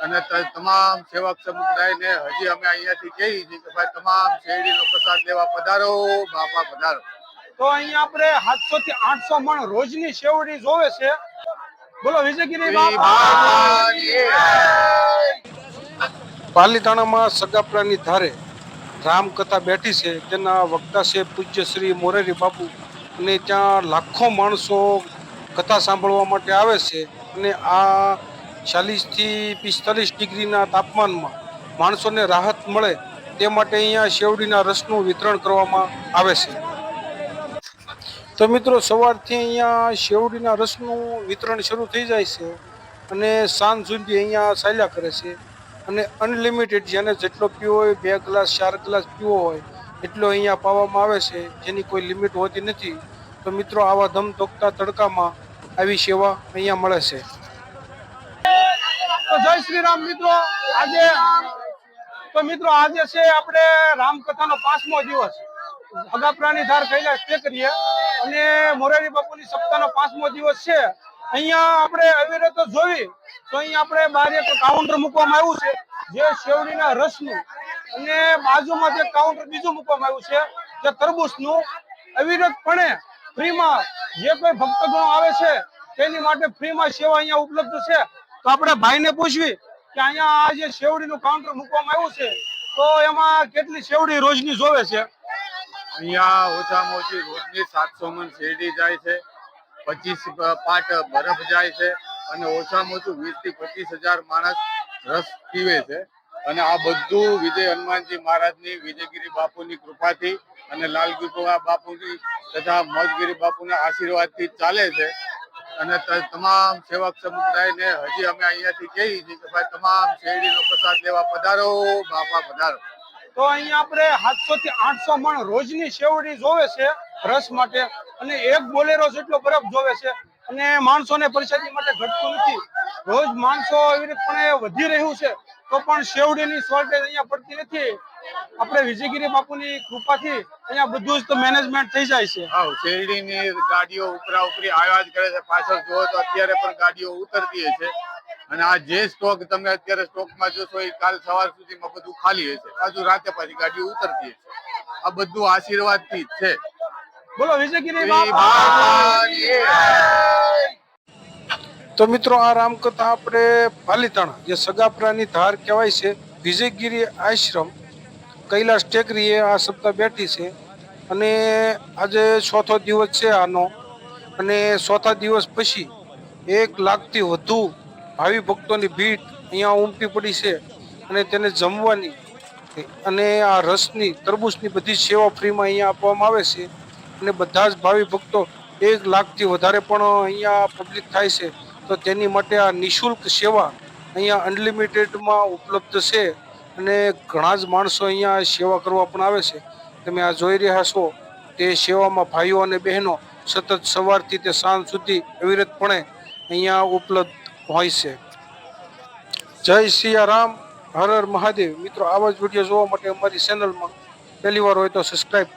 અને તમામ સેવક સમુદાયને હજી અમે અહીંયાથી કહીએ છીએ કે ભાઈ તમામ શેરડીનો પ્રસાદ લેવા પધારો, બાપા પધારો. તો અહીંયા આપણે 700 થી 800 મણ રોજની શેવડી જોવે છે. બોલો વિજયગીરી બાપા. પાલીતાણામાં સગાપરાની ધારે રામકથા બેઠી છે. તેના વક્તા છે પૂજ્ય શ્રી મોરારી બાપુ, અને ત્યાં લાખો માણસો કથા સાંભળવા માટે આવે છે. અને આ 40 થી 45 ડિગ્રીના તાપમાનમાં માણસોને રાહત મળે તે માટે અહીંયા શેવડીના રસનું વિતરણ કરવામાં આવે છે. તો મિત્રો, સવારથી અહીંયા શેવડીના રસનું વિતરણ શરૂ થઈ જાય છે અને સાંજ સુધી અહીંયા ચાલ્યા કરે છે. અને અનલિમિટેડ જેને જેટલો પીવો હોય, 2 ગ્લાસ 4 ગ્લાસ પીવો હોય એટલો અહીંયા પાવામાં આવે છે, જેની કોઈ લિમિટ હોતી નથી. તો મિત્રો, આવા ધમધોકતા તડકામાં આવી સેવા અહીંયા મળે છે. તો જય શ્રી રામ મિત્રો. આજે છે આપણે રામકથાનો 5મો દિવસ. સગાપરાની ધાર કૈલાશ ટેકરીએ અને મોરારી બાપુની સપ્તાહનો 5મો દિવસ છે. અહીંયા આપણે અવિરત જોવી તો અહીંયા આપણે બહાર એક કાઉન્ટર મૂકવામાં આવ્યું છે જે શેવડીના રસનું, અને બાજુમાં જે કાઉન્ટર બીજું મૂકવામાં આવ્યું છે જે તરબૂચનું. અવિરતપણે ફ્રીમાં જે કોઈ ભક્તગણો આવે છે તેની માટે ફ્રીમાં સેવા અહીંયા ઉપલબ્ધ છે. તો આપણે ભાઈને પૂછવી કે અહીંયા આ જે શેવડીનું કાઉન્ટર મૂકવામાં આવ્યું છે તો એમાં કેટલી શેવડી રોજની જોવે છે. અહીંયા ઓછામાં ઓછી રોજની 700 મણ શેરડી જાય છે, 25 પાટ બરફ જાય છે, અને ઓછામાં ઓછું 20 થી 25,000 માણસ રસ પીવે છે. અને આ બધું વિજય હનુમાનજી મહારાજની, વિજયગીરી બાપુની કૃપાથી અને લાલગીરી બાપુની તથા મોજગીરી બાપુના આશીર્વાદથી ચાલે છે. અને તમામ સેવક સમુદાયને હજી અમે અહીંયાથી કહીએ છીએ કે ભાઈ તમામ શેરડીનો પ્રસાદ લેવા પધારો, બાપા પધારો. તો અહીંયા આપણે 700 થી 800 મણ રોજની શેવડી જોવે છે રસ માટે, અને એક બોલેરો જેટલો બરફ જોવે છે. અને માણસોને પરિસ્થિતિ માટે ઘટતું નથી. રોજ માણસો એવી રીતપણે વધી રહ્યું છે તો પણ શેવડીની શોર્ટેજ અહીંયા પડતી નથી. આપણે વિજયગીરી બાપુની કૃપાથી અહીંયા બધું જ તો મેનેજમેન્ટ થઈ જાય છે. હા, શેરડીની ગાડીઓ ઉપરા ઉપરી આવ્યા જ કરે છે. પાછળ જુઓ તો અત્યારે પણ ગાડીઓ ઉતરતી છે. અને આ જે સ્ટોક તમે અત્યારે સ્ટોકમાં જોશો એ કાલ સવાર સુધીમાં બધું ખાલી હશે. પાછું રાતે પાછી ગાડીઓ ઉતરતી હશે. આ બધું આશીર્વાદથી જ છે. બોલો વિજયગીરી બાપા. તો મિત્રો, આ રામકથા આપણે પાલીતાણા જે સગાપરાની ધાર કહેવાય છે, વિજયગીરી આશ્રમ કૈલાશ ટેકરીએ આ સપ્તાહ બેઠી છે. અને આજે 4થો દિવસ છે આનો. અને 4થા દિવસ પછી 1 લાખથી વધુ ભાવિ ભક્તોની ભીડ અહીંયા ઉમટી પડી છે. અને તેને જમવાની અને આ રસની, તરબૂચની બધી સેવા ફ્રીમાં અહીંયા આપવામાં આવે છે. અને બધા જ ભાવિ ભક્તો 1 લાખથી વધારે પણ અહીંયા પબ્લિક થાય છે. તો તેની માટે આ નિઃશુલ્ક સેવા અહીંયા અનલિમિટેડમાં ઉપલબ્ધ છે. અને ઘણા જ માણસો અહીંયા સેવા કરવા પણ આવે છે. તમે આ જોઈ રહ્યા છો તે સેવામાં ભાઈઓ અને બહેનો સતત સવારથી તે સાંજ સુધી અવિરતપણે અહીંયા ઉપલબ્ધ હોય છે. જય સિયા રામ, હર હર મહાદેવ. મિત્રો, આવા જ વિડીયો જોવા માટે અમારી ચેનલમાં પહેલી વાર હોય તો સબસ્ક્રાઈબ